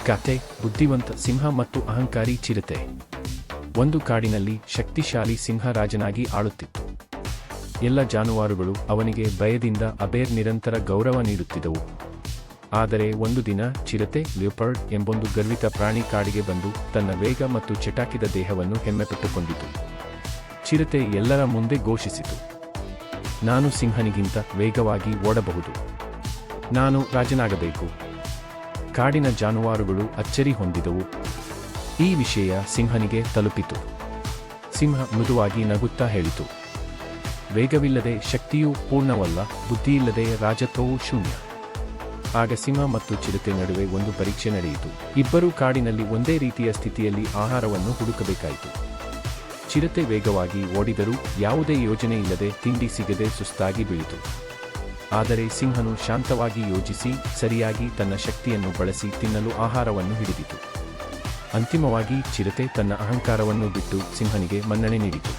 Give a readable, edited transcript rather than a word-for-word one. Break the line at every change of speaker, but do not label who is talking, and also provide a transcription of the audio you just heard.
ಕತೆ ಬುದ್ಧಿವಂತ ಸಿಂಹ ಮತ್ತು ಅಹಂಕಾರಿ ಚಿರತೆ. ಒಂದು ಕಾಡಿನಲ್ಲಿ ಶಕ್ತಿಶಾಲಿ ಸಿಂಹ ರಾಜನಾಗಿ ಆಳುತ್ತಿತ್ತು. ಎಲ್ಲ ಜಾನುವಾರುಗಳು ಅವನಿಗೆ ಭಯದಿಂದ ನಿರಂತರ ಗೌರವ ನೀಡುತ್ತಿದ್ದವು. ಆದರೆ ಒಂದು ದಿನ ಚಿರತೆ ಲಿಯೋಪಾರ್ಡ್ ಎಂಬೊಂದು ಗರ್ವಿತ ಪ್ರಾಣಿ ಕಾಡಿಗೆ ಬಂದು ತನ್ನ ವೇಗ ಮತ್ತು ಚಟಾಕಿದ ದೇಹವನ್ನು ಹೆಮ್ಮೆಪಟ್ಟುಕೊಂಡಿತು. ಚಿರತೆ ಎಲ್ಲರ ಮುಂದೆ ಘೋಷಿಸಿತು, ನಾನು ಸಿಂಹನಿಗಿಂತ ವೇಗವಾಗಿ ಓಡಬಹುದು. ನಾನು ರಾಜನಾಗಬೇಕು. ಕಾಡಿನ ಜಾನುವಾರುಗಳು ಅಚ್ಚರಿ ಹೊಂದಿದವು. ಈ ವಿಷಯ ಸಿಂಹನಿಗೆ ತಲುಪಿತು. ಸಿಂಹ ಮೃದುವಾಗಿ ನಗುತ್ತಾ ಹೇಳಿತು, ವೇಗವಿಲ್ಲದೆ ಶಕ್ತಿಯೂ ಪೂರ್ಣವಲ್ಲ, ಬುದ್ಧಿಯಿಲ್ಲದೆ ರಾಜತ್ವವೂ ಶೂನ್ಯ. ಆಗ ಸಿಂಹ ಮತ್ತು ಚಿರತೆ ನಡುವೆ ಒಂದು ಪರೀಕ್ಷೆ ನಡೆಯಿತು. ಇಬ್ಬರೂ ಕಾಡಿನಲ್ಲಿ ಒಂದೇ ರೀತಿಯ ಸ್ಥಿತಿಯಲ್ಲಿ ಆಹಾರವನ್ನು ಹುಡುಕಬೇಕಾಯಿತು. ಚಿರತೆ ವೇಗವಾಗಿ ಓಡಿದರೂ ಯಾವುದೇ ಯೋಜನೆ ಇಲ್ಲದೆ ತಿಂಡಿ ಸಿಗದೆ ಸುಸ್ತಾಗಿ ಬೀಳಿತು. ಆದರೆ ಸಿಂಹನು ಶಾಂತವಾಗಿ ಯೋಚಿಸಿ ಸರಿಯಾಗಿ ತನ್ನ ಶಕ್ತಿಯನ್ನು ಬಳಸಿ ತಿನ್ನಲು ಆಹಾರವನ್ನು ಹಿಡಿದಿತು. ಅಂತಿಮವಾಗಿ ಚಿರತೆ ತನ್ನ ಅಹಂಕಾರವನ್ನು ಬಿಟ್ಟು ಸಿಂಹನಿಗೆ ಮನ್ನಣೆ ನೀಡಿತು.